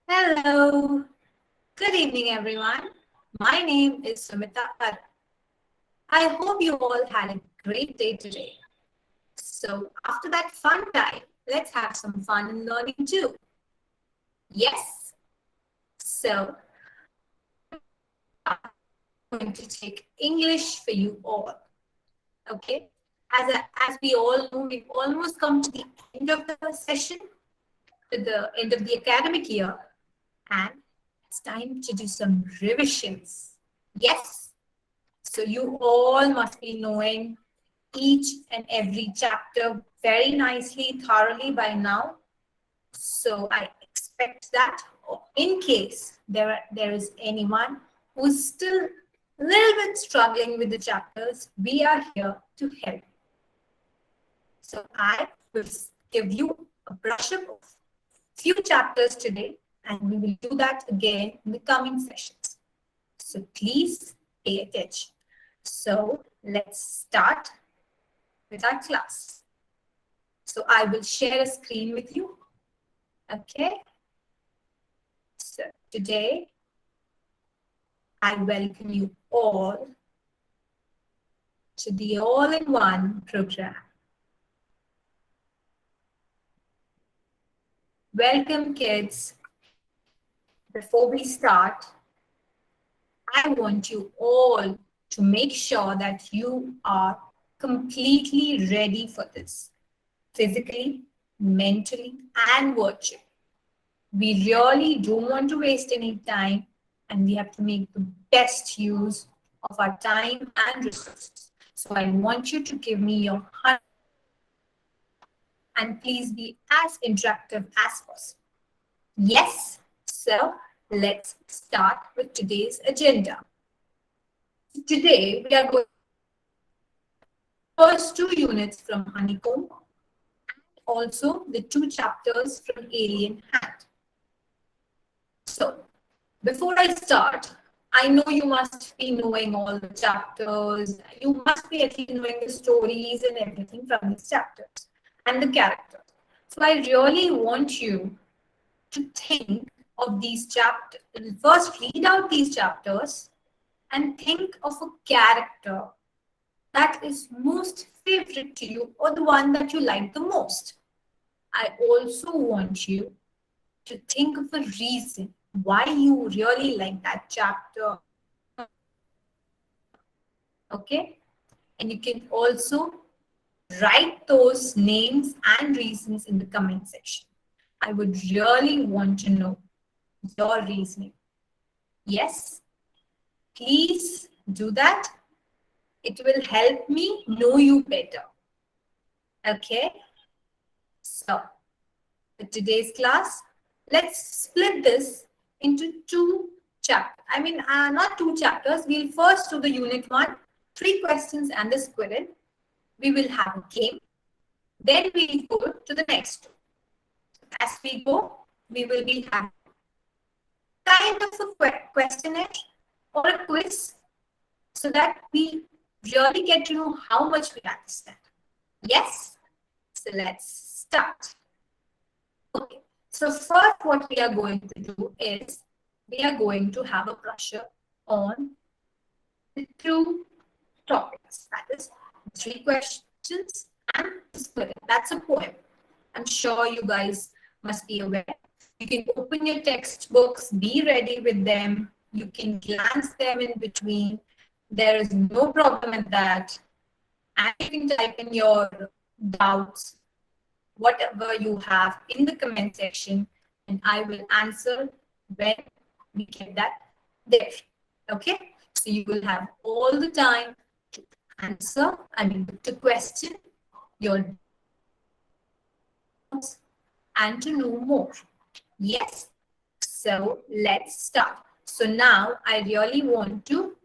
Hello. Good evening, everyone. My name is Sumita Ar. I hope you all had a great day today. So, after that fun time, let's have some fun in learning too. Yes. So, I'm going to take English for you all. Okay. As we all know, we've almost come to the end of the session, to the end of the academic year, and it's time to do some revisions. Yes. So you all must be knowing each and every chapter very nicely, thoroughly by now. So I expect that in case there is anyone who's still a little bit struggling with the chapters, we are here to help. So I will give you a brush up of few chapters today, and we will do that again in the coming sessions. So please pay attention. So let's start with our class. So I will share a screen with you. Okay. So today I welcome you all to the all-in-one program. Welcome, kids. Before we start, I want you all to make sure that you are completely ready for this, physically, mentally, and virtually. We really don't want to waste any time, and we have to make the best use of our time and resources. So I want you to give me your 100 and please be as interactive as possible. Yes, so let's start with today's agenda. Today we are going to first 2 units from Honeycomb and also the 2 chapters from Alien Hand. So before I start, I know you must be knowing all the chapters. You must be at least knowing the stories and everything from these chapters and the characters. So I really want you to think of these chapters. First, read out these chapters and think of a character that is most favorite to you or the one that you like the most. I also want you to think of a reason why you really like that chapter. Okay? And you can also write those names and reasons in the comment section. I would really want to know your reasoning. Yes? Please do that. It will help me know you better. Okay? So, for today's class, let's split this into 2 chapters. Not 2 chapters. We'll first do the unit 1, 3 questions and the squirrel. We will have a game. Then we'll go to the next 2. As we go, we will be having kind of a questionnaire or a quiz so that we really get to know how much we understand. Yes? So let's start. Okay. So first what we are going to do is we are going to have a brochure on the 2 topics. That is 3 questions and the squirrel. That's a poem. I'm sure you guys must be aware. You can open your textbooks, be ready with them. You can glance them in between. There is no problem with that. And you can type in your doubts, whatever you have in the comment section, and I will answer when we get that there. Okay? So you will have all the time to answer, to question your doubts and to know more. Yes. So let's start. So now I really want to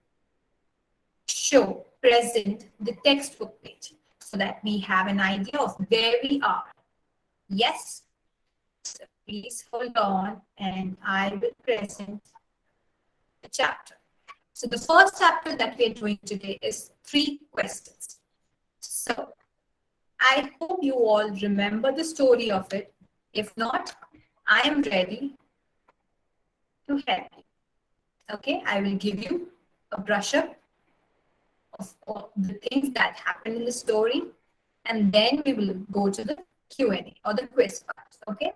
present the textbook page so that we have an idea of where we are. Yes. So please hold on and I will present the chapter. So the first chapter that we are doing today is 3 questions. So I hope you all remember the story of it. If not, I am ready to help you. Okay, I will give you a brush up of all the things that happened in the story, and then we will go to the Q&A or the quiz part. Okay.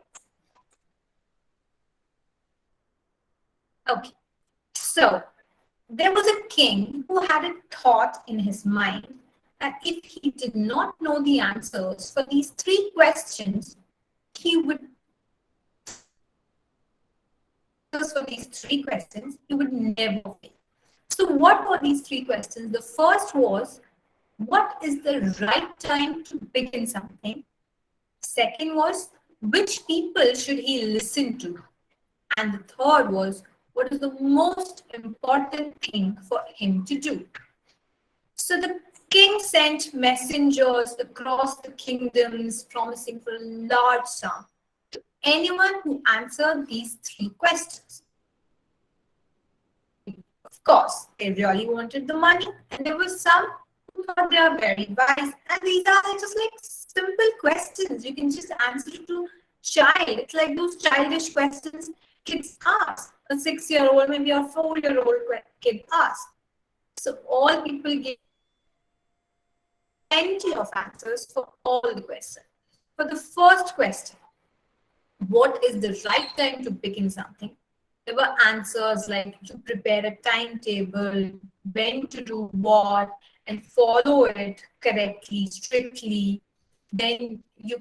Okay. So there was a king who had a thought in his mind that if he did not know the answers for these three questions, he would never fail. So what were these three questions? The first was, what is the right time to begin something? Second was, which people should he listen to? And the third was, what is the most important thing for him to do? So the king sent messengers across the kingdoms promising for a large sum to anyone who answered these three questions. Of course, they really wanted the money, and there were some who thought they are very wise, and these are just like simple questions. You can just answer to child. It's like those childish questions kids ask. A 6-year-old, maybe a 4-year-old kid asks. So all people gave plenty of answers for all the questions. For the first question, what is the right time to begin something? There were answers like to prepare a timetable, when to do what, and follow it correctly, strictly. Then you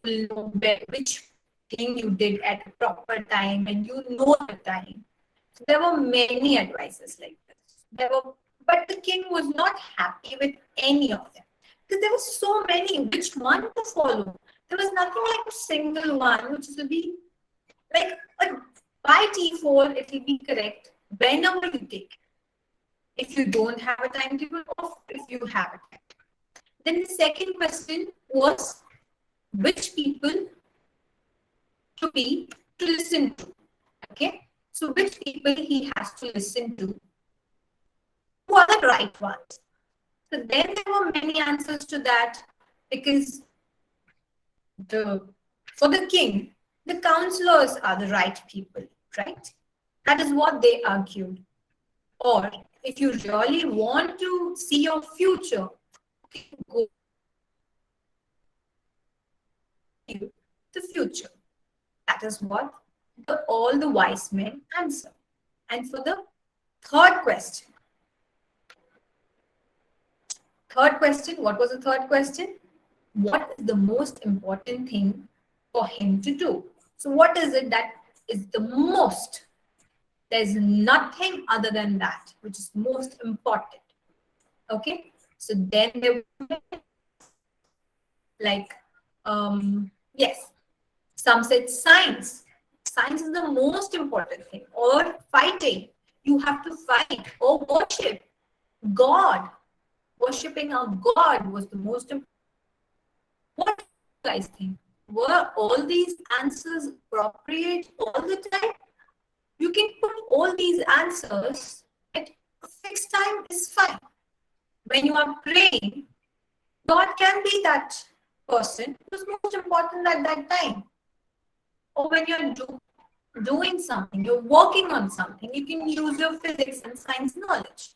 will know which thing you did at the proper time, and you know the time. So there were many advices like this. But the king was not happy with any of them because there were so many. Which one to follow? There was nothing like a single one, which will be like by default, it will be correct whenever you take it. If you don't have a timetable, or if you have a timetable. Then the second question was, which people to listen to? Okay, so which people he has to listen to? Who are the right ones? So then there were many answers to that, because for the king, the counselors are the right people, right? That is what they argued. Or if you really want to see your future, go to the future. That is what all the wise men answer. And for the third question, what was the third question? What is the most important thing for him to do? So what is it that is the most? There's nothing other than that, which is most important. Okay, so then there like, yes, some said science. Science is the most important thing. Or fighting. You have to fight. Or worship. God. Worshipping our God was the most important. What do you guys think? Were all these answers appropriate all the time? You can put all these answers at a fixed time is fine. When you are praying, God can be that person who's most important at that time. Or when you're doing something, you're working on something, you can use your physics and science knowledge.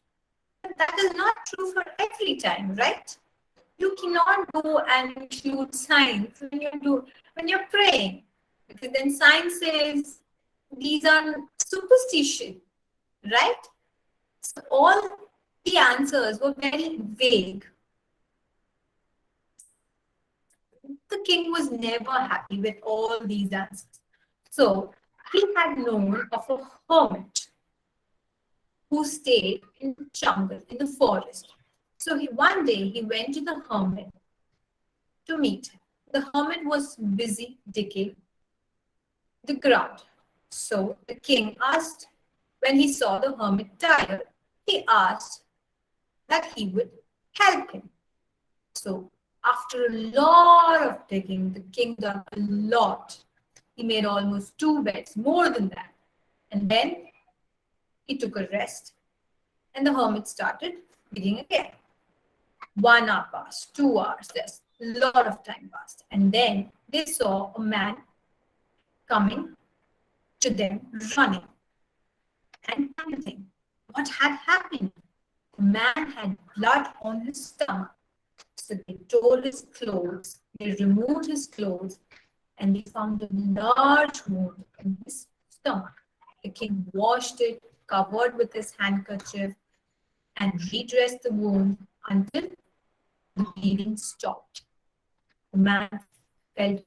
But that is not true for every time, right? You cannot go and include science when you're praying, because then science says these are superstition, right? So all the answers were very vague. The king was never happy with all these answers. So he had known of a hermit who stayed in the jungle, in the forest. So one day he went to the hermit to meet him. The hermit was busy digging the ground. So the king asked, when he saw the hermit tired, he asked that he would help him. So after a lot of digging, the king done a lot. He made almost 2 beds, more than that. And then he took a rest, and the hermit started digging again. 1 hour passed, 2 hours, there's a lot of time passed. And then they saw a man coming to them running. and panting. What had happened? The man had blood on his stomach. So they tore his clothes, they removed his clothes, and they found a large wound in his stomach. The king washed it, covered with his handkerchief, and redressed the wound until the bleeding stopped. The man felt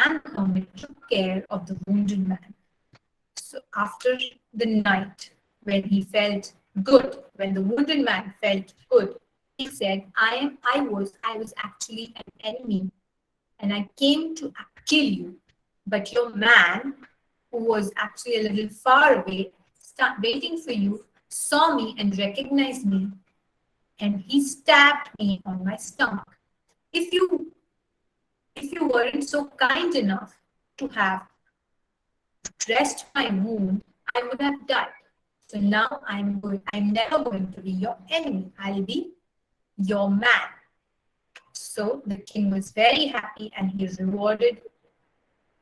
and the hermit took care of the wounded man. So after the night, when he felt good, when the wounded man felt good, he said, I was actually an enemy and I came to kill you. But your man, who was actually a little far away, waiting for you, saw me and recognized me, and he stabbed me on my stomach. If you weren't so kind enough to have dressed my wound, I would have died. So now I'm never going to be your enemy. I'll be your man. So the king was very happy and he rewarded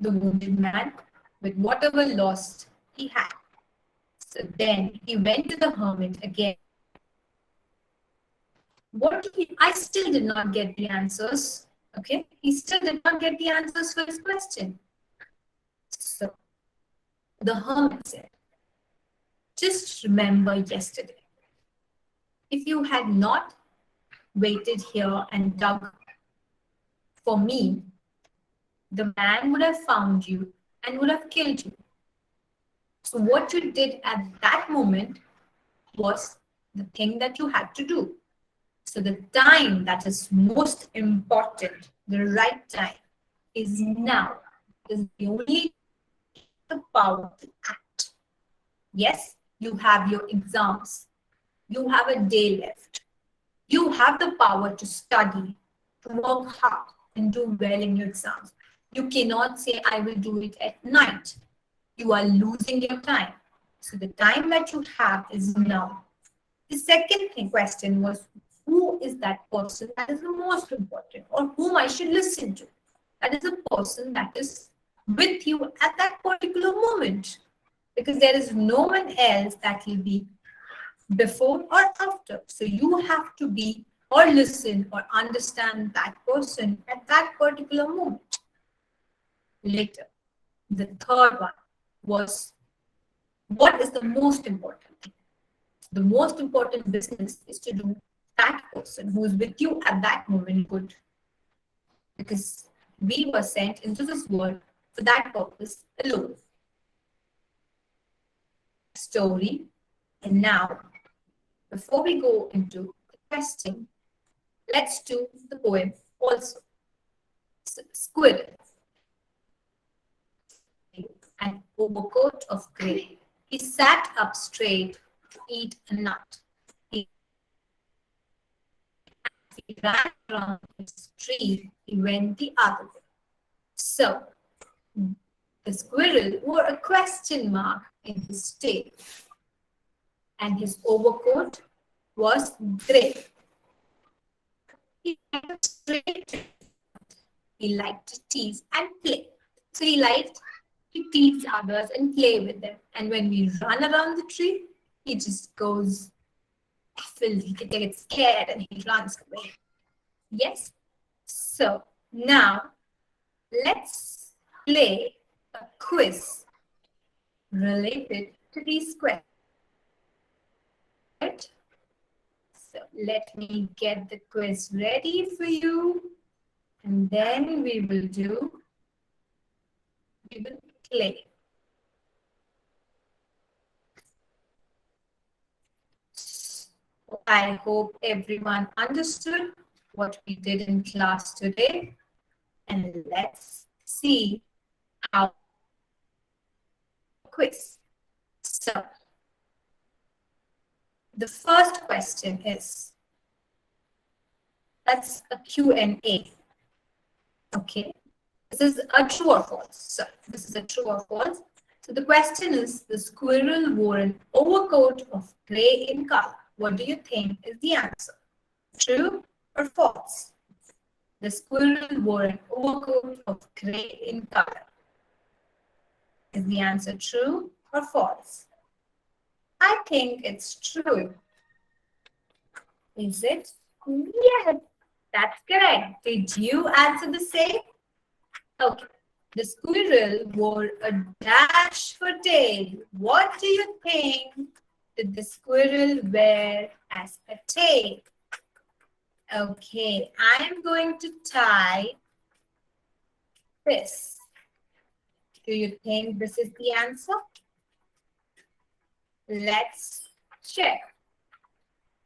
the wounded man with whatever loss he had. So then he went to the hermit again. I still did not get the answers. Okay, he still did not get the answers for his question. So the hermit said, just remember yesterday. If you had not waited here and dug for me, the man would have found you and would have killed you. So what you did at that moment was the thing that you had to do. So the time that is most important, the right time, is now. Is the only the power to act. Yes, you have your exams. You have a day left. You have the power to study, to work hard and do well in your exams. You cannot say, I will do it at night. You are losing your time. So the time that you have is now. The second question was, who is that person that is the most important, or whom I should listen to? That is a person that is with you at that particular moment. Because there is no one else that will be before or after. So you have to be or listen or understand that person at that particular moment. Later, the third one was, what is the most important thing? The most important business is to do that person who is with you at that moment good. Because we were sent into this world for that purpose alone. Story. And now, before we go into the question, let's do the poem also. So, squirrel. An overcoat of grey. He sat up straight to eat a nut. He ran around his tree. He went the other way. So, the squirrel wore a question mark in his tail, and his overcoat was grey. He liked to tease and play. So he liked to tease others and play with them. And when we run around the tree, he just goes baffled. He gets scared and he runs away. Yes? So now let's play a quiz related to these questions. Right? So let me get the quiz ready for you. And then we will play. I hope everyone understood what we did in class today. And let's see how quiz. So the first question is, that's a Q&A. Okay. This is a true or false. So this is a true or false. So the question is, the squirrel wore an overcoat of grey in color. What do you think is the answer? True or false? The squirrel wore an overcoat of grey in color. Is the answer true or false? I think it's true. Is it? Yes, that's correct. Did you answer the same? Okay. The squirrel wore a dash for tail. What do you think did the squirrel wear as a tail? Okay, I'm going to tie this. Do you think this is the answer? Let's check.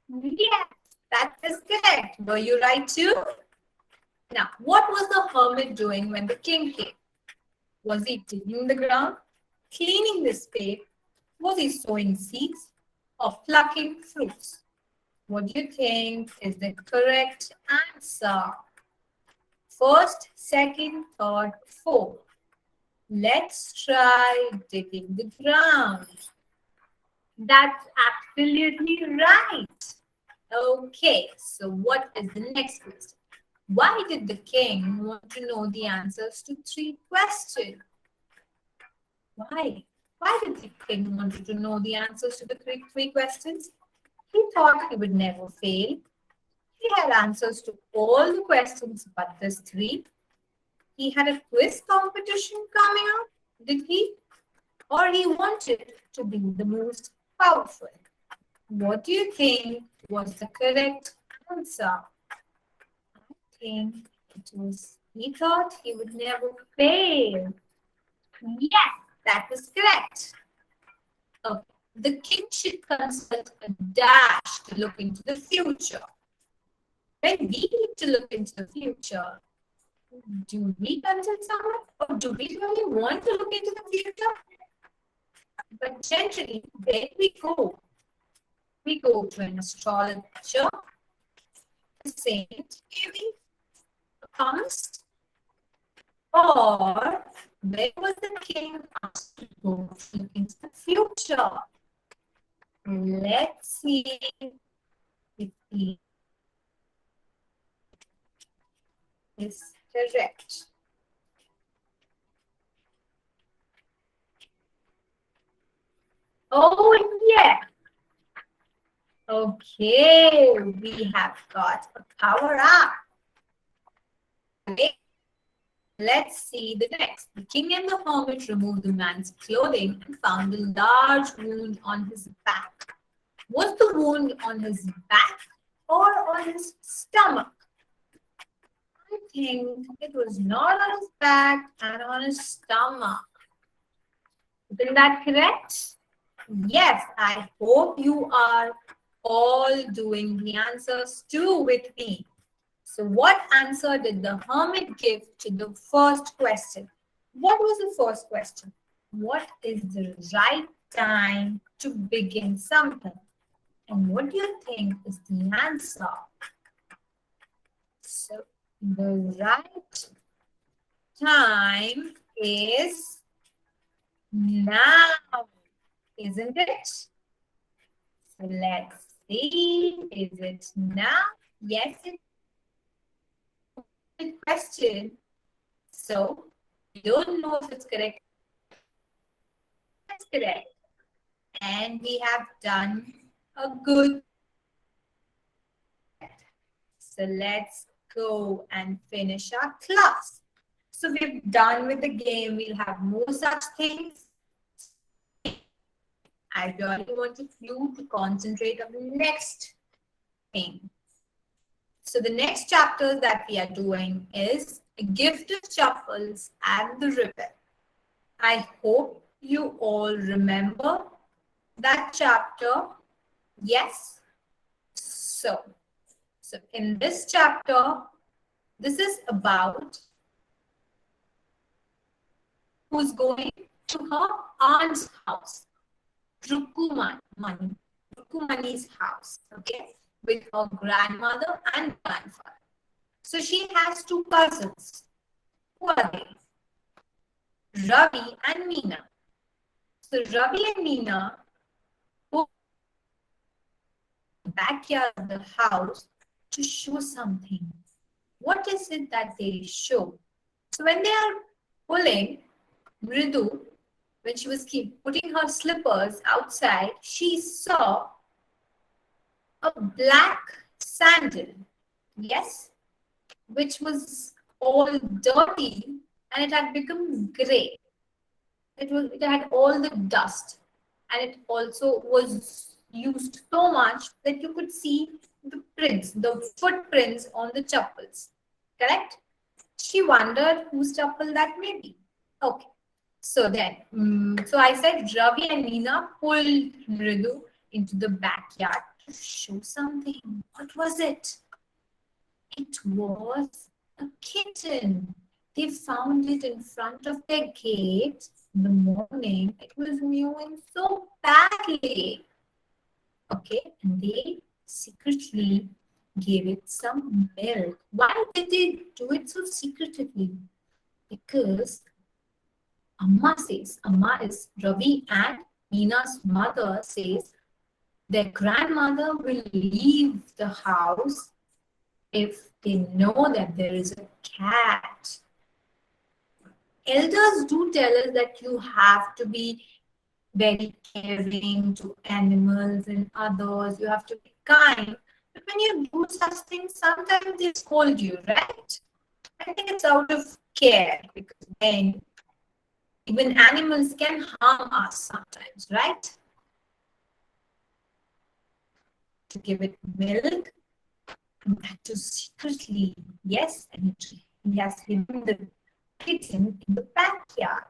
Yes, that is correct. Were you right too? Now, what was the hermit doing when the king came? Was he digging the ground, cleaning the spade? Was he sowing seeds or plucking fruits? What do you think is the correct answer? First, second, third, fourth. Let's try digging the ground. That's absolutely right. Okay, so what is the next question? Why did the king want to know the answers to 3 questions? Why? Why did the king want to know the answers to the three questions? He thought he would never fail. He had answers to all the questions but this 3. He had a quiz competition coming up, did he? Or he wanted to be the most powerful? What do you think was the correct answer? I think it was, he thought he would never fail. Yes, that is correct. Okay. The king should consult a dash to look into the future. When we need to look into the future, do we consult someone or do we really want to look into the future? But generally, where we go? We go to an astrologer, a saint, maybe, a palmist, or where was the king asked to go to look into the future? Let's see if he is correct. Oh, yeah. Okay, we have got a power up. Okay. Let's see the next. The king and the hermit removed the man's clothing and found a large wound on his back. Was the wound on his back or on his stomach? I think it was not on his back and on his stomach. Isn't that correct? Yes, I hope you are all doing the answers too with me. So what answer did the hermit give to the first question? What was the first question? What is the right time to begin something? And what do you think is the answer? So the right time is now, isn't it? So let's see, is it now? Yes, it's a good question. So we don't know if it's correct. That's correct. And we have done a good. So let's go and finish our class. So we're done with the game. We'll have more such things. I really want you to concentrate on the next thing. So the next chapter that we are doing is a gift of shuffles and the ribbon. I hope you all remember that chapter. Yes. So in this chapter, this is about who's going to her aunt's house, Rukumani's house, okay, with her grandmother and grandfather. So she has 2 cousins. Who are they? Ravi and Meena. So Ravi and Meena go backyard of the house to show something. What is it that they show? So when they are pulling, Mridu when she was putting her slippers outside, she saw a black sandal, yes, which was all dirty and it had become gray. It had all the dust, and it also was used so much that you could see the prints, the footprints on the chappals. Correct? She wondered whose chappal that may be. Okay. So then, so I said Ravi and Nina pulled Mridu into the backyard to show something. What was it? It was a kitten. They found it in front of their gate in the morning. It was mewing so badly. Okay, and they secretly gave it some milk. Why did they do it so secretively? Because Amma says, Amma is Ravi and Nina's mother says their grandmother will leave the house if they know that there is a cat. Elders do tell us that you have to be very caring to animals and others. You have to be kind. But when you do such things, sometimes they scold you, right? I think it's out of care because then even animals can harm us sometimes, right? To give it milk, and that too secretly, yes, and he has hidden the kitten in the backyard.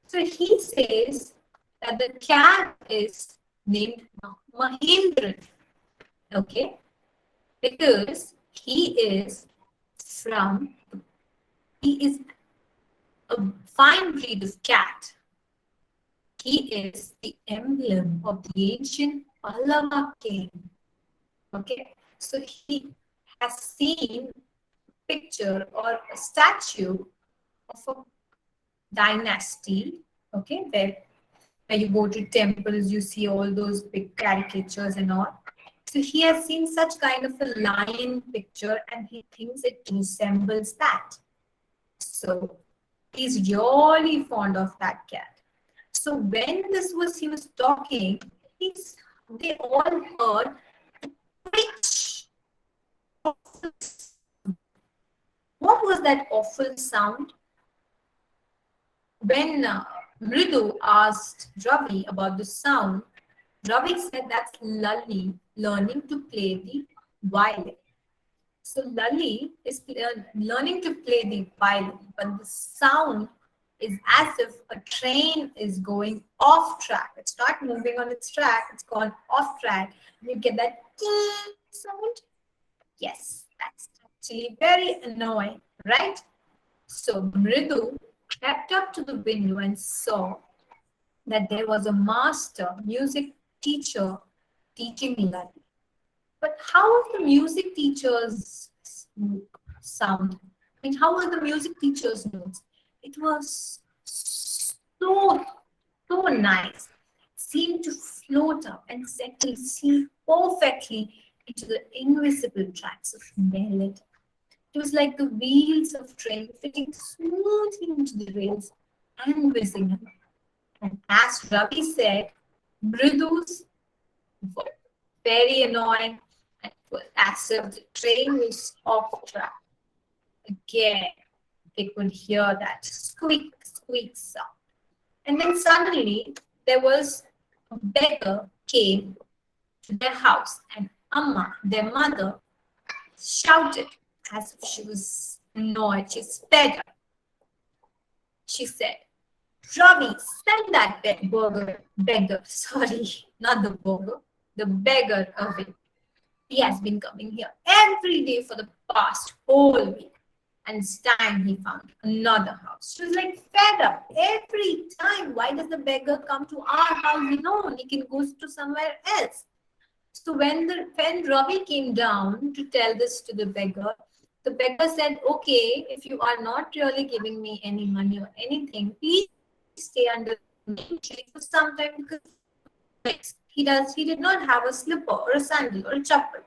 So he says that the cat is named Mahendran, okay, because he is a fine breed of cat. He is the emblem of the ancient Pallava king. Okay, so he has seen a picture or a statue of a dynasty. Okay, where you go to temples, you see all those big caricatures and all. So he has seen such kind of a lion picture and he thinks it resembles that. So he's really fond of that cat. So when he was talking, they all heard which awful sound. What was that awful sound? When Mridu asked Ravi about the sound, Ravi said that's Lali learning to play the violin. So Lali is learning to play the violin, but the sound is as if a train is going off track. It's not moving on its track, it's gone off track. You get that sound. Yes, that's actually very annoying, right? So Mridu crept up to the window and saw that there was a master music teacher teaching Lali. But how was the music teacher's sound? I mean, how were the music teacher's notes? It was so nice. It seemed to float up and settle perfectly into the invisible tracks of melody. It was like the wheels of train fitting smoothly into the rails and whizzing along. And as Ravi said, Mridu's were very annoying and it was as if the train was off track. Again, they could hear that squeak, squeak sound. And then suddenly there was a beggar came to their house and Amma, their mother, shouted as if she was annoyed. She sped up. She said, Ravi, send that beggar, sorry, not the burger, the beggar away. He has been coming here every day for the past whole week. And it's time he found another house. She was like fed up every time. Why does the beggar come to our house? No, he can go to somewhere else. So when Ravi came down to tell this to the beggar said, okay, if you are not really giving me any money or anything, please stay under the tree for some time because he did not have a slipper or a sandal or a chappal.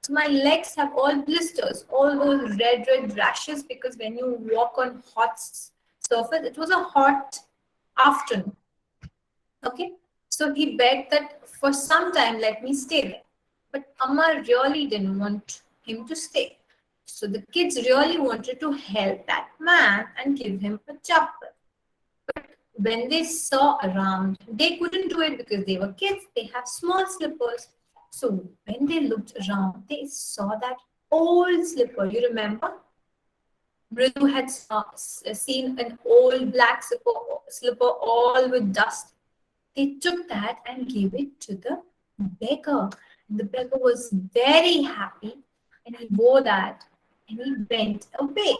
So my legs have all blisters, all those red rashes because when you walk on hot surface, it was a hot afternoon. Okay, so he begged that for some time let me stay there. But Amma really didn't want him to stay. So the kids really wanted to help that man and give him a chapel. When they saw around, they couldn't do it because they were kids, they have small slippers. So when they looked around, they saw that old slipper. You remember? Mridu had seen an old black slipper all with dust. They took that and gave it to the beggar. And the beggar was very happy and he wore that and he went away.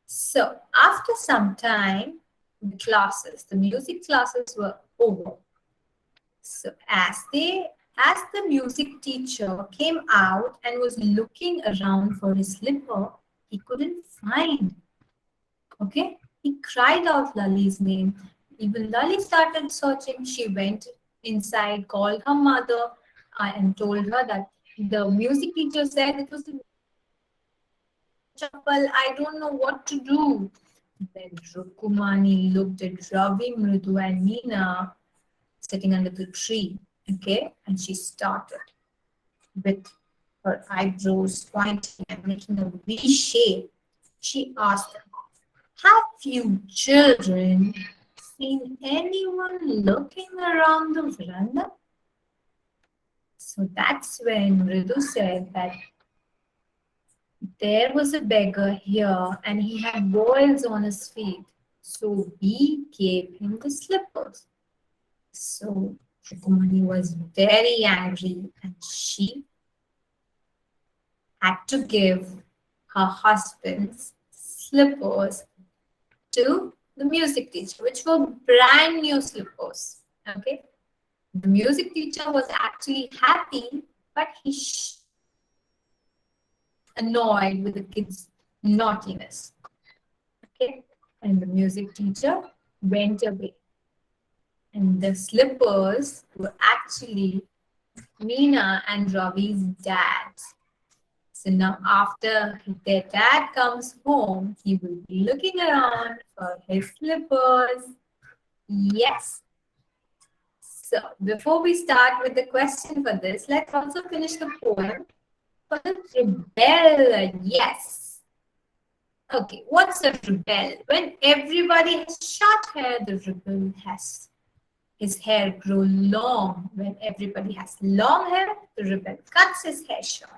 So after some time, the music classes were over. So as the music teacher came out and was looking around for his slipper, he couldn't find. Okay, he cried out Lali's name. Even Lali started searching. She went inside, called her mother, and told her that the music teacher said it was the chapel. I don't know what to do. Then Rukumani looked at Ravi, Mridu, and Meena sitting under the tree. Okay, and she started with her eyebrows pointing and making a V shape. She asked them, have you children seen anyone looking around the veranda? So that's when Ridu said that there was a beggar here and he had boils on his feet. So we gave him the slippers. So Rukumani was very angry and she had to give her husband's slippers to the music teacher, which were brand new slippers. Okay, the music teacher was actually happy, but he annoyed with the kids' naughtiness. Okay, and the music teacher went away, and the slippers were actually Meena and Ravi's dads. So now after their dad comes home, he will be looking around for his slippers. Yes. So before we start with the question for this, let's also finish the poem. First, rebel. Yes. Okay, what's a rebel? When everybody has short hair, the rebel has his hair grow long. When everybody has long hair, the rebel cuts his hair short.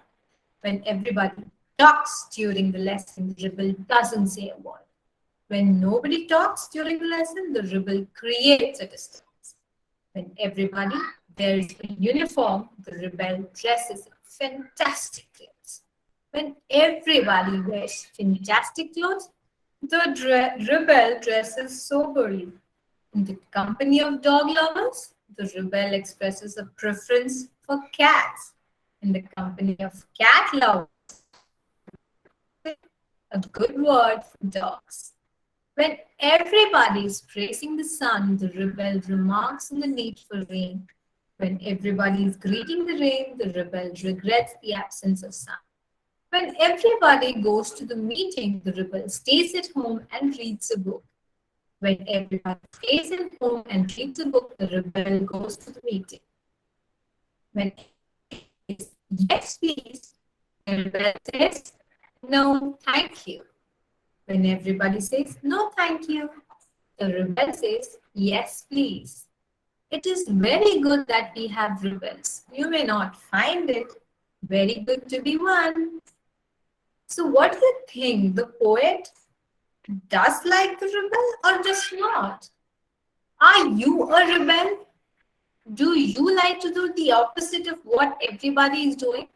When everybody talks during the lesson, the rebel doesn't say a word. When nobody talks during the lesson, the rebel creates a disturbance. When everybody wears a uniform, the rebel dresses fantastic clothes. When everybody wears fantastic clothes, the rebel dresses soberly. In the company of dog lovers, the rebel expresses a preference for cats. In the company of cat lovers, a good word for dogs. When everybody is praising the sun, the rebel remarks on the need for rain. When everybody is greeting the rain, the rebel regrets the absence of sun. When everybody goes to the meeting, the rebel stays at home and reads a book. When everybody stays at home and reads a book, the rebel goes to the meeting. When says, yes, please, the rebel says, no, thank you. When everybody says, no, thank you, the rebel says, yes, please. It is very good that we have rebels. You may not find it very good to be one. So what do you think? The poet does like the rebel or does not? Are you a rebel? Do you like to do the opposite of what everybody is doing?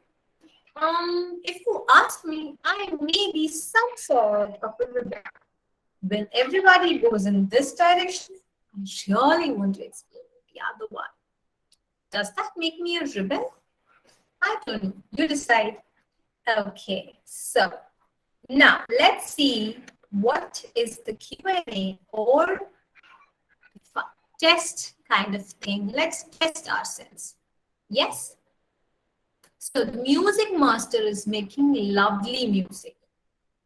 If you ask me, I may be some sort of a rebel. When everybody goes in this direction, I surely want to explore the other one. Does that make me a rebel? I don't know. You decide. Okay, so now let's see what is the Q&A or test kind of thing. Let's test ourselves. Yes? So the music master is making lovely music.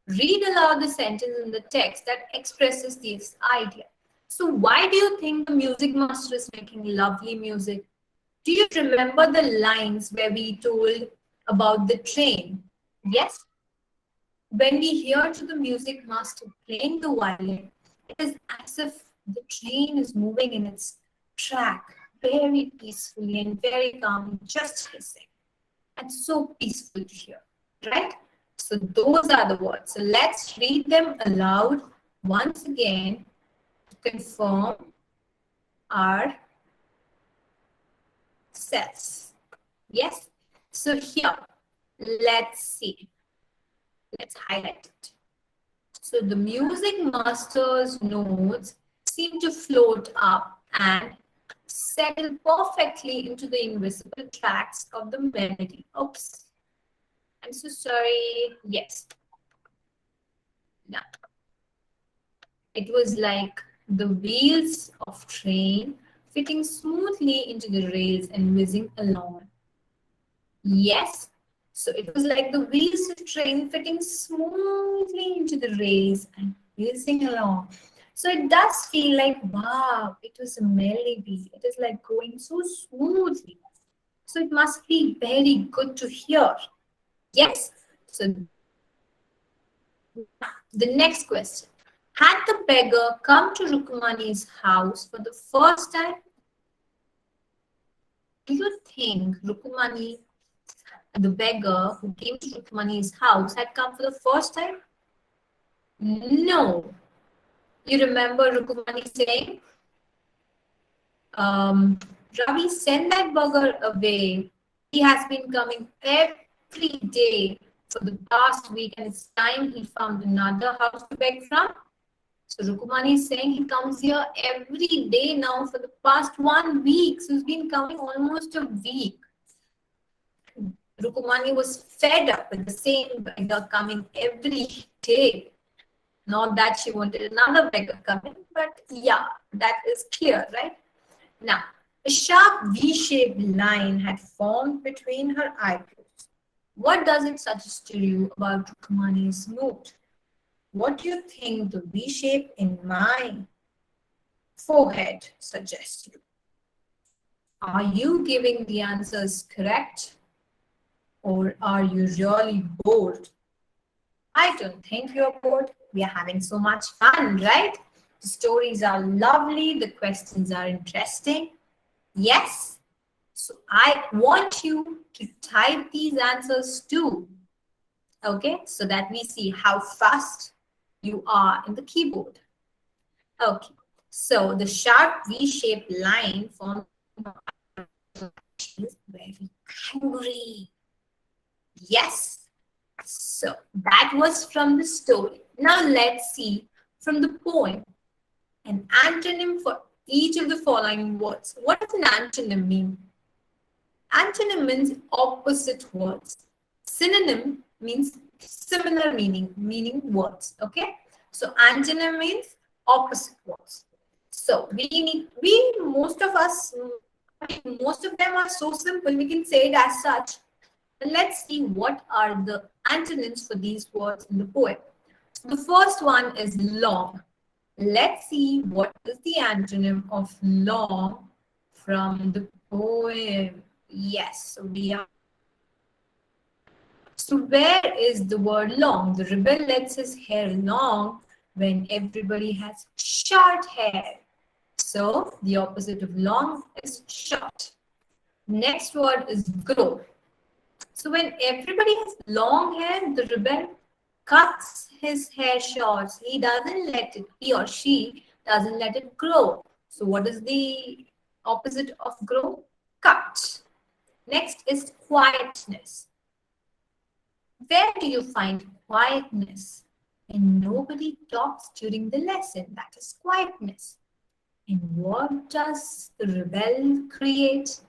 Read aloud the sentence in the text that expresses this idea. So why do you think the music master is making lovely music? Do you remember the lines where we told about the train? Yes, when we hear to the music master playing the violin, it is as if the train is moving in its track very peacefully and very calmly, just hissing. And so peaceful to hear, right? So those are the words. So let's read them aloud once again to confirm our cells. Yes? So here, let's see. Let's highlight it. So the music master's notes seem to float up and settle perfectly into the invisible tracks of the melody. Oops, I'm so sorry. Yes. Now, it was like the wheels of train fitting smoothly into the rails and whizzing along. Yes. So it was like the wheels of train fitting smoothly into the rails and whizzing along. So it does feel like, wow, it was a melody. It is like going so smoothly. So it must be very good to hear. Yes. So the next question. Had the beggar come to Rukmani's house for the first time? Do you think Rukmani, the beggar who came to Rukmani's house, had come for the first time? No. You remember Rukmani saying, Ravi, send that beggar away. He has been coming every day for the past week, and it's time he found another house to beg from. So Rukumani is saying he comes here every day now for the past 1 week. So he's been coming almost a week. Rukumani was fed up with the same beggar coming every day. Not that she wanted another beggar coming, but yeah, that is clear, right? Now, a sharp V-shaped line had formed between her eyebrows. What does it suggest to you about Rukumani's mood? What do you think the V shape in my forehead suggests you? Are you giving the answers correct? Or are you really bored? I don't think you're bored. We are having so much fun, right? The stories are lovely. The questions are interesting. Yes? So I want you to type these answers too. Okay? So that we see how fast you are in the keyboard. Okay. So the sharp V-shaped line formed is very angry. Yes. So that was from the story. Now let's see from the poem. An antonym for each of the following words. What does an antonym mean? Antonym means opposite words. Synonym means similar meaning words. Okay. So antonym means opposite words. So most of us, most of them are so simple, we can say it as such. But let's see what are the antonyms for these words in the poem. So the first one is long. Let's see what is the antonym of long from the poem. Yes, so we are. So where is the word long? The rebel lets his hair long when everybody has short hair. So the opposite of long is short. Next word is grow. So when everybody has long hair, the rebel cuts his hair short. He doesn't let it, he or she doesn't let it grow. So what is the opposite of grow? Cut. Next is quietness. Where do you find quietness? When nobody talks during the lesson, that is quietness. And what does the rebel create?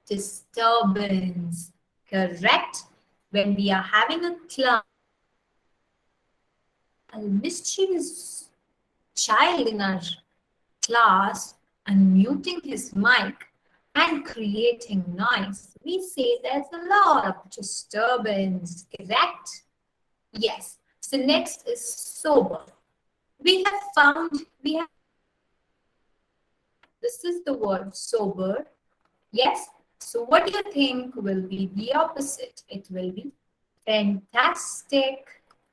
Disturbance. Correct? When we are having a class, a mischievous child in our class unmuting his mic and creating noise, we say there's a lot of disturbance. Correct? Yes. So next is sober. We have This is the word sober. Yes. So what do you think will be the opposite? It will be fantastic.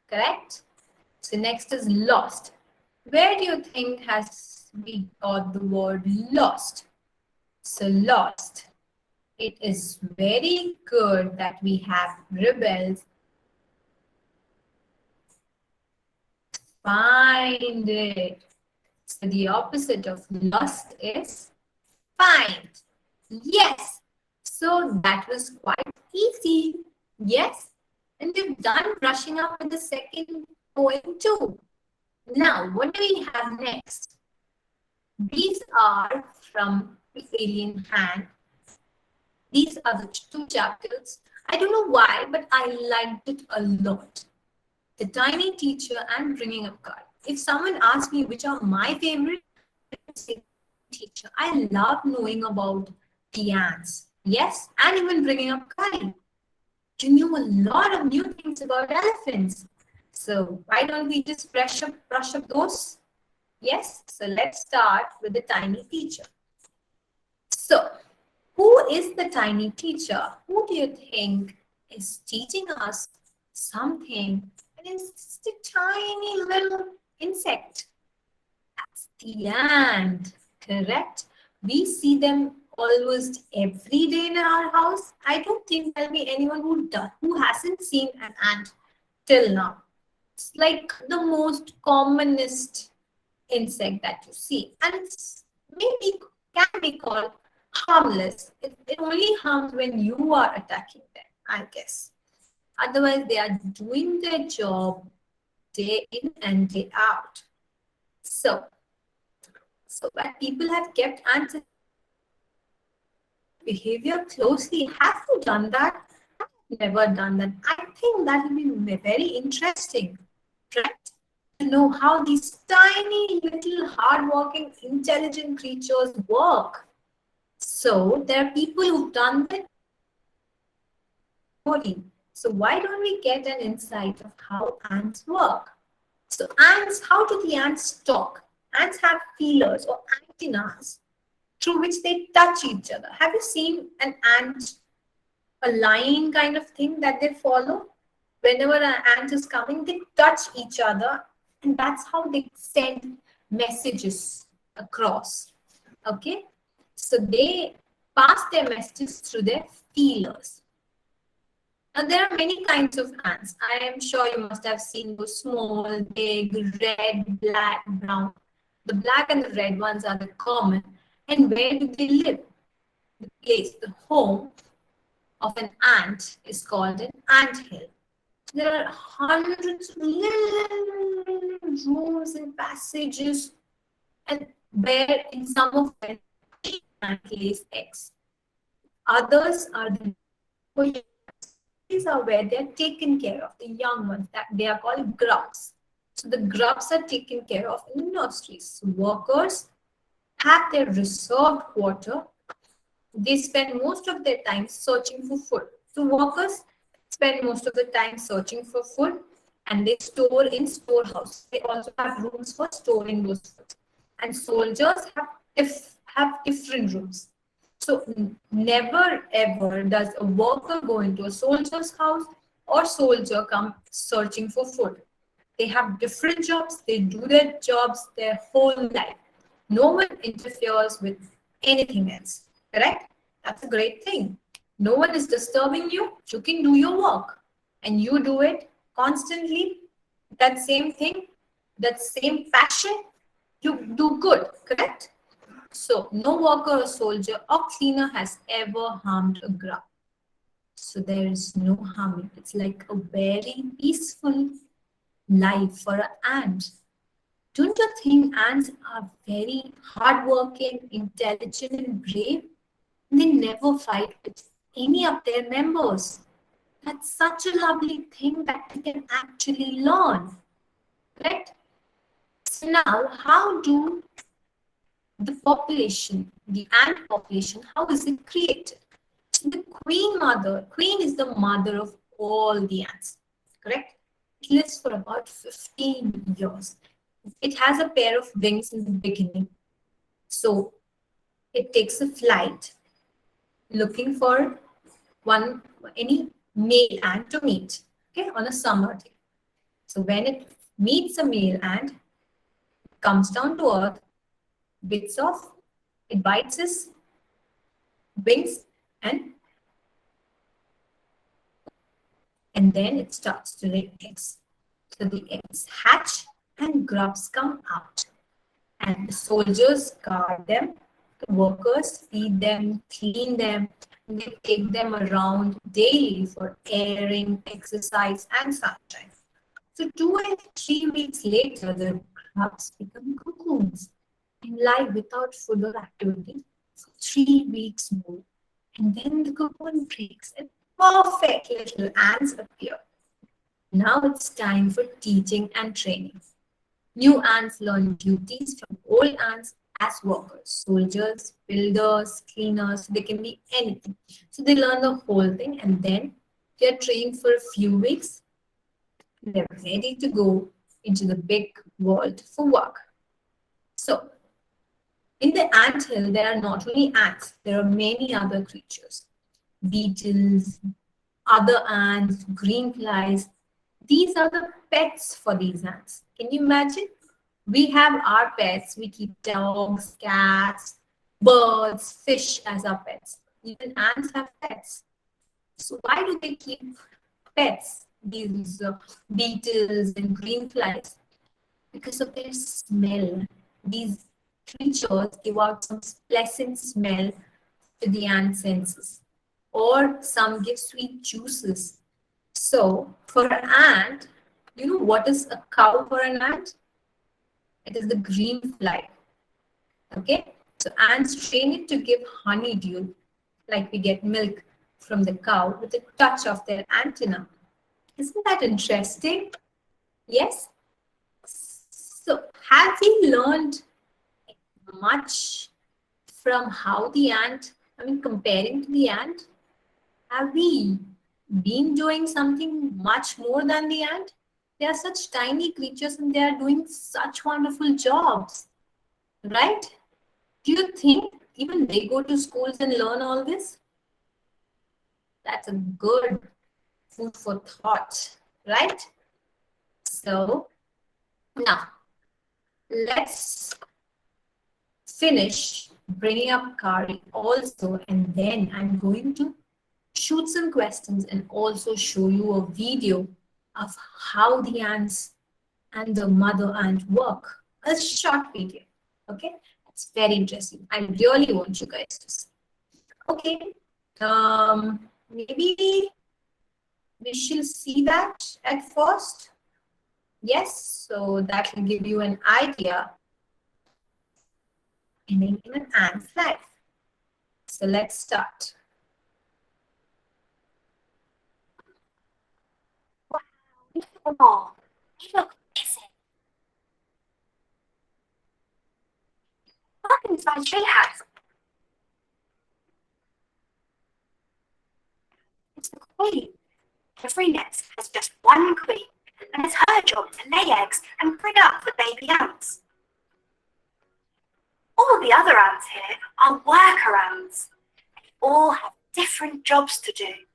Correct? So next is lost. Where do you think has we got the word lost? So lost. It is very good that we have rebels. Find it. So the opposite of lost is find. Yes. So that was quite easy. Yes. And we've done brushing up with the second poem too. Now, what do we have next? These are from the Alien Hand. These are the two chapters. I don't know why, but I liked it a lot. The Tiny Teacher and Bringing Up Card. If someone asks me which are my favorite, teacher, I love knowing about the ants. Yes, and even bringing up curry. You knew a lot of new things about elephants. So why don't we just brush up those? Yes, so let's start with the Tiny Teacher. So, who is the Tiny Teacher? Who do you think is teaching us something? And it's just a tiny little insect. That's the ant, correct? We see them almost every day in our house. I don't think there'll be anyone who hasn't seen an ant till now. It's like the most commonest insect that you see, and it's maybe can be called harmless. It only harms when you are attacking them, I guess. Otherwise, they are doing their job day in and day out. So but people have kept ants behavior closely. Have you done that? I've never done that. I think that will be very interesting, right? To know how these tiny little hardworking intelligent creatures work. So there are people who've done that. So why don't we get an insight of how ants work? So ants, how do the ants talk? Ants have feelers or antennas through which they touch each other. Have you seen an ant, a line kind of thing that they follow? Whenever an ant is coming, they touch each other, and that's how they send messages across. Okay, so they pass their messages through their feelers. Now, there are many kinds of ants. I am sure you must have seen those small, big, red, black, brown. The black and the red ones are the common. And where do they live? The place, the home of an ant is called an anthill. There are hundreds of little rooms and passages, and where in some of them ant lays eggs. Others are the these are where they are taken care of, the young ones, that they are called grubs. So the grubs are taken care of in the nurseries. So workers have their reserved quarter. They spend most of their time searching for food. So workers spend most of the time searching for food, and they store in storehouses. They also have rooms for storing those foods. And soldiers have different rooms. So never ever does a worker go into a soldier's house or soldier come searching for food. They have different jobs. They do their jobs their whole life. No one interferes with anything else. Correct? That's a great thing. No one is disturbing you. You can do your work. And you do it constantly. That same thing, that same passion, you do good. Correct? So no worker or soldier or cleaner has ever harmed a grub. So there is no harming. It's like a very peaceful life for an ant. Don't you think ants are very hardworking, intelligent, and brave? They never fight with any of their members. That's such a lovely thing that we can actually learn. Right? So now, how do the population, the ant population, how is it created? So the queen is the mother of all the ants, correct? It lives for about 15 years. It has a pair of wings in the beginning. So it takes a flight looking for any male ant to meet, okay, on a summer day. So when it meets a male ant, it comes down to earth, it bites his wings, and then it starts to lay eggs. So the eggs hatch and grubs come out. And the soldiers guard them, the workers feed them, clean them, and they take them around daily for airing, exercise, and sunshine. So 2 and 3 weeks later, the grubs become cocoons and lie without food or activity for 3 weeks more. And then the cocoon breaks and perfect little ants appear. Now it's time for teaching and training. New ants learn duties from old ants as workers, soldiers, builders, cleaners, they can be anything. So they learn the whole thing and then they're trained for a few weeks. They're ready to go into the big world for work. So in the anthill, there are not only ants, there are many other creatures. Beetles, other ants, green flies. These are the pets for these ants. Can you imagine? We have our pets. We keep dogs, cats, birds, fish as our pets. Even ants have pets. So why do they keep pets, these beetles and green flies? Because of their smell. These creatures give out some pleasant smell to the ant senses. Or some give sweet juices. So for an ant, you know what is a cow for an ant? It is the green fly. Okay, so ants train it to give honeydew, like we get milk from the cow with a touch of their antenna. Isn't that interesting? Yes. So have we learned much from how the ant, comparing to the ant? Have we been doing something much more than the ant? They are such tiny creatures and they are doing such wonderful jobs, right? Do you think even they go to schools and learn all this? That's a good food for thought, right? So now let's finish bringing up Kari also, and then I'm going to shoot some questions and also show you a video of how the ants and the mother ant work. A short video, okay? It's very interesting. I really want you guys to see. Okay, maybe we shall see that at first. Yes, so that will give you an idea in an ant's life. So let's start. Wow, you look busy. Welcome to my treehouse. It's the queen. Every nest has just one queen, and it's her job to lay eggs and bring up the baby ants. All the other ants here are worker ants. They all have different jobs to do.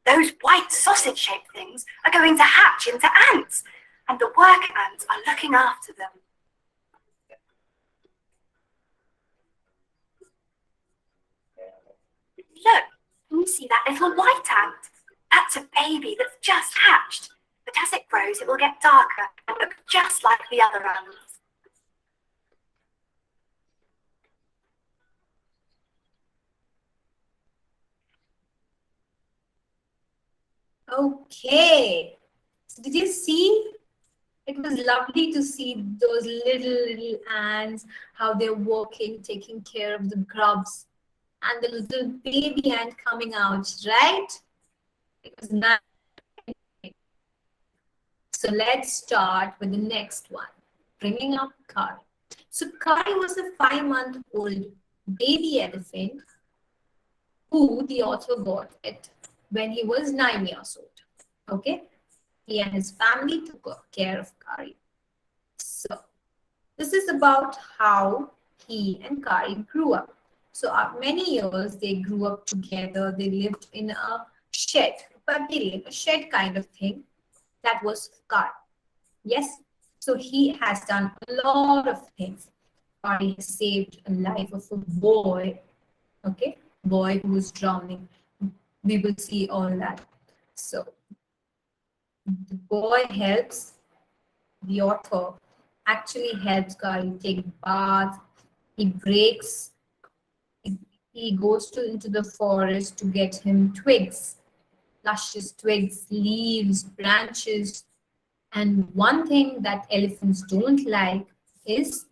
Those white sausage-shaped things are going to hatch into ants, and the worker ants are looking after them. Look, can you see that little white ant? That's a baby that's just hatched. But as it grows, it will get darker and look just like the other ants. Okay, so did you see? It was lovely to see those little ants, how they're working, taking care of the grubs, and the little baby ant coming out, right? It was nice. So let's start with the next one, bringing up Kari. So Kari was a 5-month-old baby elephant who the author got it when he was 9 years old. Okay, he and his family took care of Kari. So this is about how he and Kari grew up. So many years they grew up together. They lived in a shed, pavilion, a shed kind of thing. That was Kari. Yes. So he has done a lot of things. Kari has saved a life of a boy. Okay, boy who was drowning. We will see all that. So the boy helps the author actually helps Kari take bath. He breaks. He goes into the forest to get him twigs, luscious twigs, leaves, branches. And one thing that elephants don't like is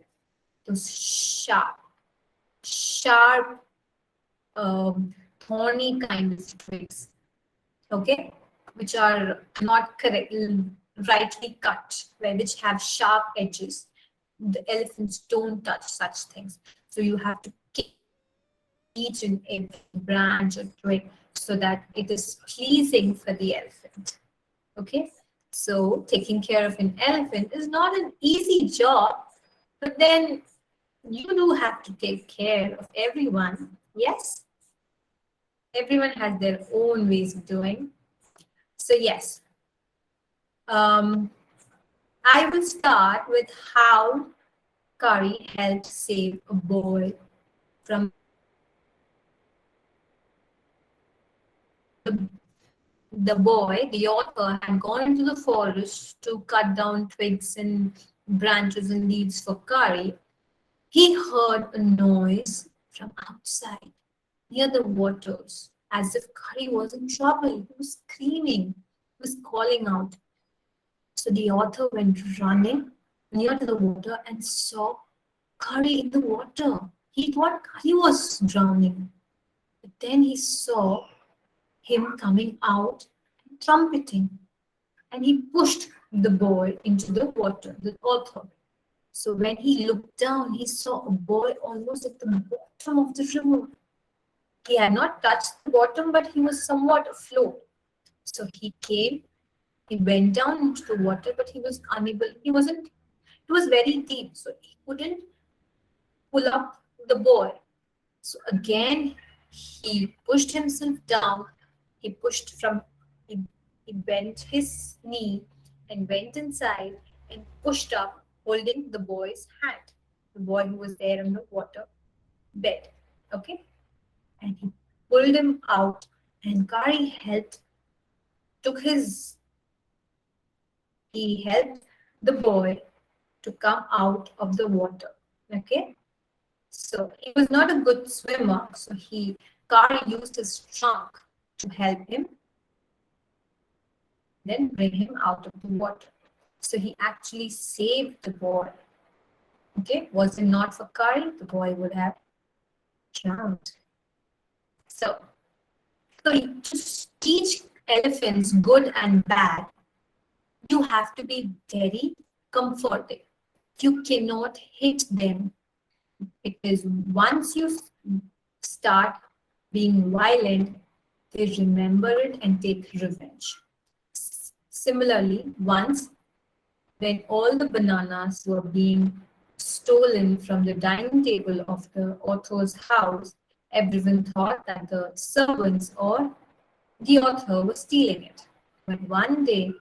those sharp, thorny kind of twigs. Okay, which are not correct, rightly cut, which have sharp edges. The elephants don't touch such things. So you have to keep each and every branch or twig so that it is pleasing for the elephant. Okay, so taking care of an elephant is not an easy job, but then you do have to take care of everyone. Yes, everyone has their own ways of doing. So yes, I will start with how Kari helped save a boy from the boy. The author had gone into the forest to cut down twigs and branches and leaves for Kari. He heard a noise from outside near the waters, as if Kari was in trouble. He was screaming, he was calling out. So the author went running near to the water and saw Kari in the water. He thought Kari was drowning. But then he saw him coming out and trumpeting. And he pushed the boy into the water, the author. So when he looked down, he saw a boy almost at the bottom of the river. He had not touched the bottom, but he was somewhat afloat. So he came, he went down into the water, but he was unable, it was very deep, so he couldn't pull up the boy. So again, he pushed himself down, he pushed from, he, he bent his knee and went inside and pushed up, holding the boy's hand, the boy who was there on the water bed. Okay, and he pulled him out, and Kari he helped the boy to come out of the water. Okay, so he was not a good swimmer, so Kari used his trunk to help him, then bring him out of the water. So he actually saved the boy. Okay, was it not for Kari, the boy would have drowned. So to teach elephants good and bad, you have to be very comforting. You cannot hit them, because once you start being violent, they remember it and take revenge. Similarly, once when all the bananas were being stolen from the dining table of the author's house, everyone thought that the servants or the author was stealing it. But one day,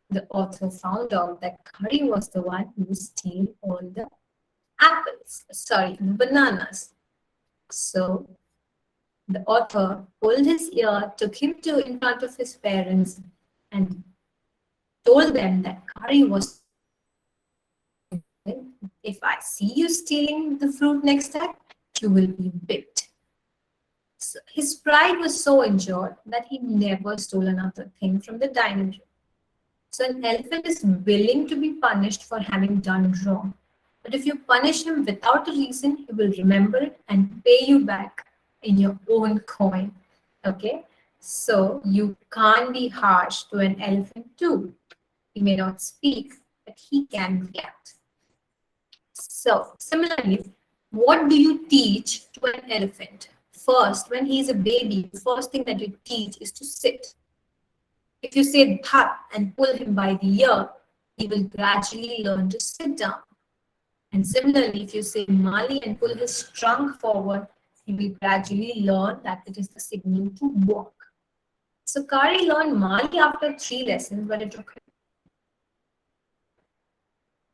the author found out that Kari was the one who was stealing all the bananas. So the author pulled his ear, took him in front of his parents, and told them that Kari was, if I see you stealing the fruit next time, you will be whipped. So his pride was so injured that he never stole another thing from the dining room. So an elephant is willing to be punished for having done wrong. But if you punish him without a reason, he will remember it and pay you back in your own coin. Okay? So you can't be harsh to an elephant too. He may not speak, but he can react. So similarly, what do you teach to an elephant? First, when he's a baby, the first thing that you teach is to sit. If you say dhat and pull him by the ear, he will gradually learn to sit down. And similarly, if you say Mali and pull his trunk forward, he will gradually learn that it is the signal to walk. So Kari learned Mali after 3 lessons, but it took him.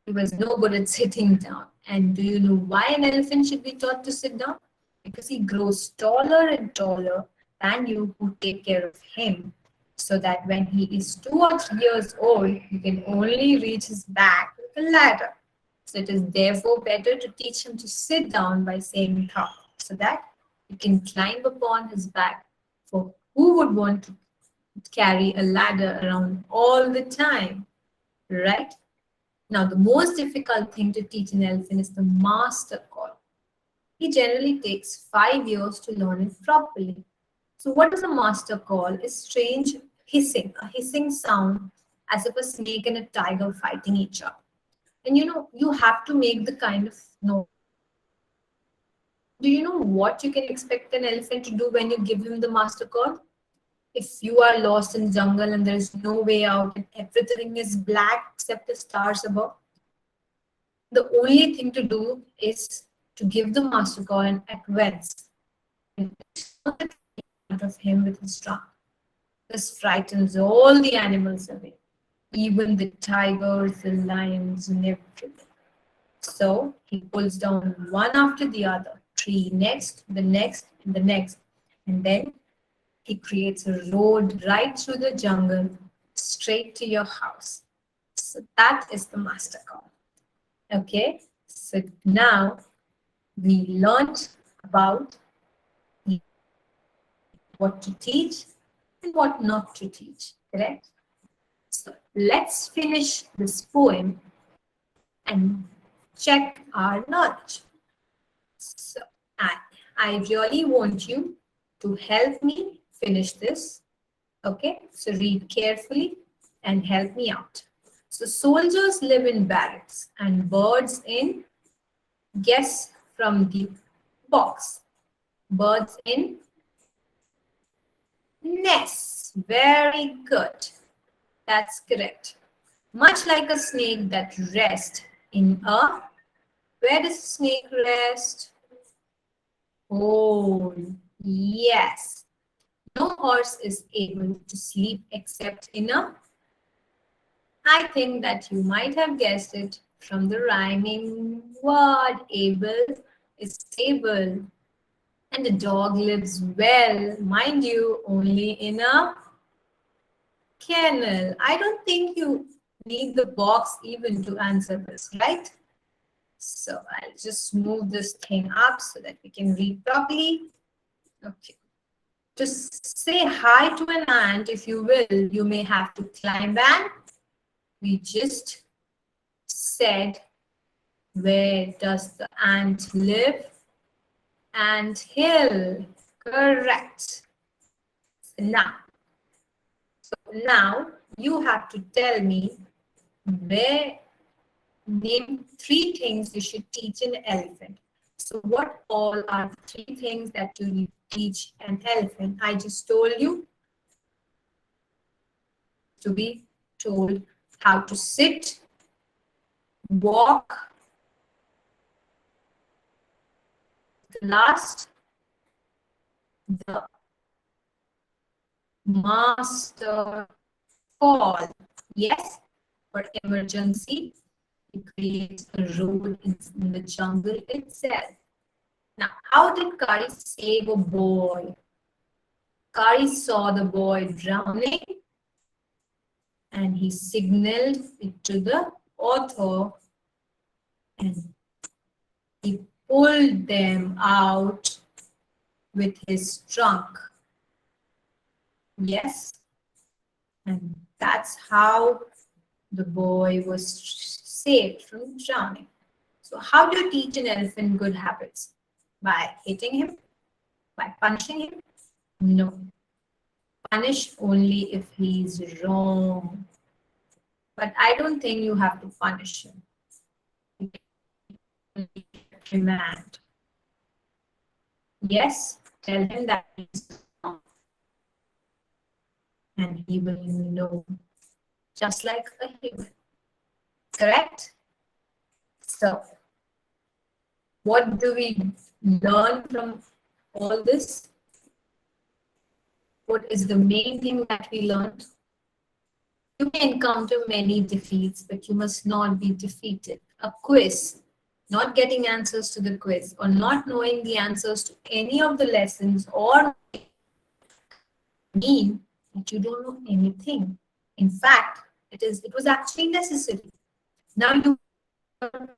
He was no good at sitting down. And do you know why an elephant should be taught to sit down? Because he grows taller and taller than you who take care of him. So that when he is 2 or 3 years old, you can only reach his back with a ladder. So it is therefore better to teach him to sit down by saying thought, so that you can climb upon his back. For who would want to carry a ladder around all the time, right? Now, the most difficult thing to teach an elephant is the master call. He generally takes 5 years to learn it properly. So what is a master call? Is strange hissing, a hissing sound as if a snake and a tiger fighting each other. And you have to make the kind of noise. Do you know what you can expect an elephant to do when you give him the master call? If you are lost in jungle and there is no way out and everything is black except the stars above, the only thing to do is to give the master call and advance in front of him with his trunk. This frightens all the animals away, even the tigers, the lions, and everything. So he pulls down one after the other, tree next, the next, and the next, and then he creates a road right through the jungle, straight to your house. So that is the master call. Okay, so now we learned about what to teach and what not to teach, correct? So let's finish this poem and check our knowledge. So I really want you to help me finish this. Okay, so read carefully and help me out. So soldiers live in barracks and birds in, guess from the box. Birds in nests. Very good. That's correct. Much like a snake that rests in a, where does a snake rest? Oh, yes. No horse is able to sleep except in a, I think that you might have guessed it from the rhyming word. Able is stable. And the dog lives well, mind you, only in a kennel. I don't think you need the box even to answer this, right? So I'll just move this thing up so that we can read properly. Okay. To say hi to an ant, if you will, you may have to climb an. We just said, where does the ant live? Ant hill. Correct. Now you have to tell me where, name 3 things you should teach an elephant. So what all are 3 things that you teach an elephant? I just told you to be told how to sit, walk, the last, the master call. Yes, for emergency, it creates a road in the jungle itself. Now, how did Kari save a boy? Kari saw the boy drowning and he signaled it to the author and he pulled them out with his trunk. Yes, and that's how the boy was saved from drowning. So how do you teach an elephant good habits? By hitting him? By punishing him? No. Punish only if he's wrong. But I don't think you have to punish him. Command. Yes, tell him that he's wrong. And he will know, just like a human. Correct? So, What do we learn from all this? What is the main thing that we learned? You may encounter many defeats, but you must not be defeated. A quiz, not getting answers to the quiz, or not knowing the answers to any of the lessons, or mean that you don't know anything. In fact, it was actually necessary. Now you know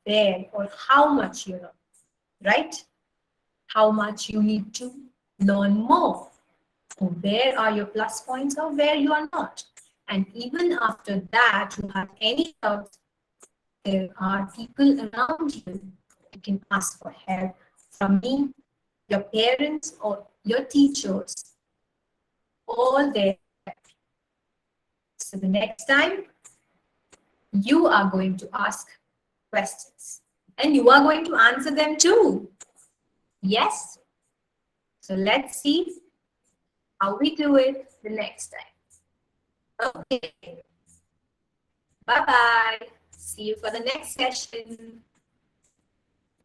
where or how much you know, right? How much you need to learn more. Or where are your plus points or where you are not. And even after that, you have any doubts, there are people around you. You can ask for help from me, your parents, or your teachers. All there. So the next time, you are going to ask questions. And you are going to answer them too. Yes? So let's see how we do it the next time. Okay. Bye-bye. See you for the next session.